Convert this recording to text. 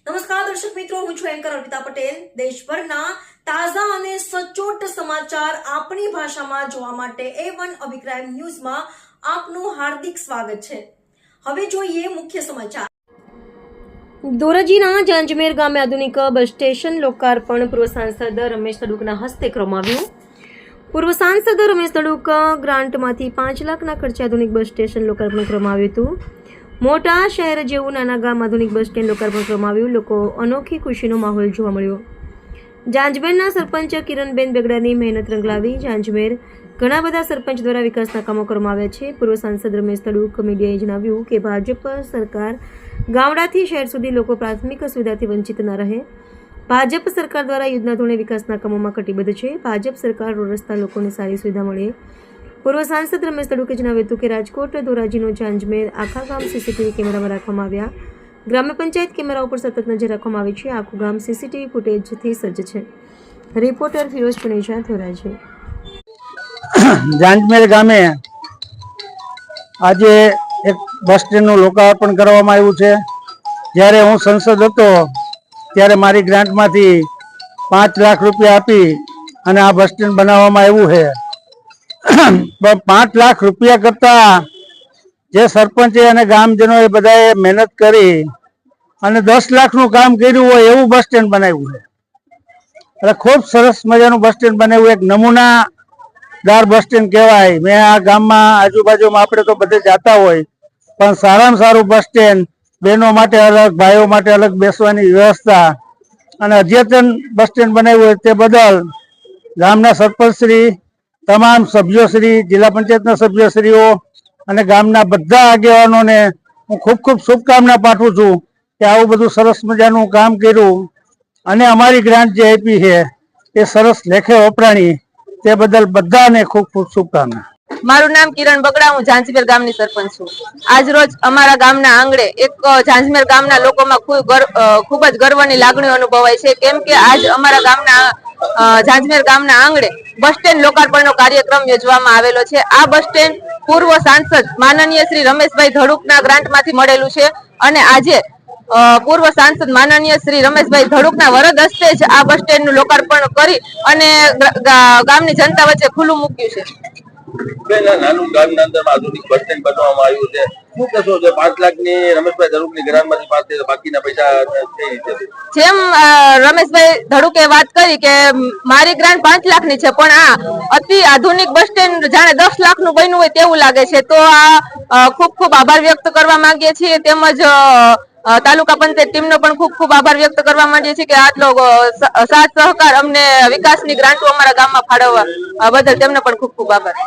નમસ્કાર દર્શક મિત્રો, હું છું એન્કર અર્પિતા પટેલ। દેશભરના તાજા અને સચોટ સમાચાર આપણી ભાષામાં જોવા માટે A1 અભિપ્રાય ન્યૂઝમાં આપનું હાર્દિક સ્વાગત છે। હવે જોઈએ મુખ્ય સમાચાર। ધોરાજીના જાંજમેર ગામે આધુનિક બસ સ્ટેશન લોકાર્પણ પૂર્વ સાંસદ રમેશ તડુકના હસ્તે કરવામાં આવ્યું। પૂર્વ સાંસદ રમેશ તડુક ગ્રાન્ટમાંથી 5 લાખના ખર્ચે આધુનિક બસ સ્ટેશન લોકાર્પણ કરવામાં આવ્યું હતું। મોટા શહેર જેવું નાના ગામ આધુનિક બસ સ્ટેન્ડ લોકાર્પણ કરવામાં આવ્યું। લોકો અનોખી ખુશીનો માહોલ જોવા મળ્યો। જાંજમેરના સરપંચ કિરણબેન બેગડાની મહેનત રંગ લાવી। જાંજમેર ઘણા બધા સરપંચ દ્વારા વિકાસના કામો કરવામાં આવ્યા છે। પૂર્વ સાંસદ રમેશ તડુક મીડિયાએ જણાવ્યું કે ભાજપ સરકાર ગામડાથી શહેર સુધી લોકો પ્રાથમિક સુવિધાથી વંચિત ન રહે। ભાજપ સરકાર દ્વારા યુદ્ધના ધોરણે વિકાસના કામોમાં કટિબદ્ધ છે। ભાજપ સરકાર રોડ રસ્તા લોકોને સારી સુવિધા મળે। પૂર્વ સાંસદ રમેશ તડુકે જણાવ્યું હતું કે રાજકોટ ધોરાજીનો જાંજમેર આખા ગામ સીસીટીવી કેમેરામાં રાખવામાં આવ્યા। ગ્રામ્ય પંચાયત કેમેરા ઉપર સતત નજર રાખવામાં આવી છે। આખું ગામ સીસીટીવી ફૂટેજથી સજ્જ છે। રિપોર્ટર ફિરોઝ પનેજા, ધોરાજી। જાંજમેર ગામે આજે એક બસ સ્ટેન્ડનું લોકાર્પણ કરવામાં આવ્યું છે। જ્યારે હું સંસદ હતો ત્યારે મારી ગ્રાન્ટમાંથી 5 લાખ રૂપિયા આપી અને આ બસ સ્ટેન્ડ બનાવવામાં આવ્યું છે। 5 લાખ રૂપિયા કરતા જે સરપંચે અને ગામજનોએ બધાએ મહેનત કરી અને 10 લાખનું કામ કર્યું હોય એવું બસ સ્ટેન્ડ બનાવ્યું છે। એટલે ખૂબ સરસ મજાનું બસ સ્ટેન્ડ બનાવ્યું। એક નમૂનાદાર બસ સ્ટેન્ડ કહેવાય। મેં આ ગામમાં આજુબાજુમાં આપણે તો બધે જતા હોય, પણ સારામાં સારું બસ સ્ટેન્ડ, બહેનો માટે અલગ, ભાઈઓ માટે અલગ બેસવાની વ્યવસ્થા અને અદ્યતન બસ સ્ટેન્ડ બનાવ્યું હોય તે બદલ ગામના સરપંચશ્રી, તમામ સભ્યોશ્રી, જિલ્લા પંચાયતના સભ્યશ્રીઓ અને ગામના બધા આગેવાનોને હું ખૂબ ખૂબ શુભકામના પાઠવું છું કે આવું બધું સરસ મજાનું કામ કર્યું અને અમારી ગ્રાન્ટ જે આપી છે એ સરસ લેખે વપરાણી, તે બદલ બધાને ખૂબ ખૂબ શુભકામના। મારું નામ કિરણ બગડા, હું જાંજમેર ગામની સરપંચ છું। આજ રોજ અમારા ગામના આંગણે એક જાંજમેર ગામના લોકોમાં ખૂબ જ ગર્વની લાગણીઓ અનુભવાય છે, કેમ કે આજ અમારા ગામના જાંજમેર ગામના આંગણે બસ સ્ટેન્ડ લોકાર્પણનો કાર્યક્રમ યોજવામાં આવેલો છે। આ બસ સ્ટેન્ડ પૂર્વ સાંસદ માનનીય શ્રી રમેશભાઈ ધડુકના ગ્રાન્ટમાંથી મળેલું છે અને આજે પૂર્વ સાંસદ માનનીય શ્રી રમેશભાઈ ધડુકના વરદ હસ્તે જ આ બસ સ્ટેન્ડનું લોકાર્પણ કરી અને ગામની જનતા વચ્ચે ખુલ્લું મૂક્યું છે। નાનું ગામના અંદર આધુનિક બસ સ્ટેન્ડ બનાવવામાં આવ્યું છે, શું કહેશો? 5 લાખની રમેશભાઈ ધડુકની ગ્રાન્ટમાંથી બાકીના પૈસા કઈ રીતે? જેમ રમેશભાઈ ધડુકે વાત કરી કે મારી ગ્રાન્ટ 5 લાખની છે, પણ આ અતિ આધુનિક બસ સ્ટેન્ડ જાણે 10 લાખનું બન્યું હોય તેવું લાગે છે। તો આ ખૂબ ખૂબ આભાર વ્યક્ત કરવા માંગીએ છીએ, તેમજ તાલુકા પંચાયત ટીમનો પણ ખૂબ ખૂબ આભાર વ્યક્ત કરવા માંગીએ છીએ કે આટલો સાથ સહકાર અમને વિકાસની ગ્રાન્ટો અમારા ગામમાં ફાળવવા બદલ તેમનો પણ ખૂબ ખૂબ આભાર।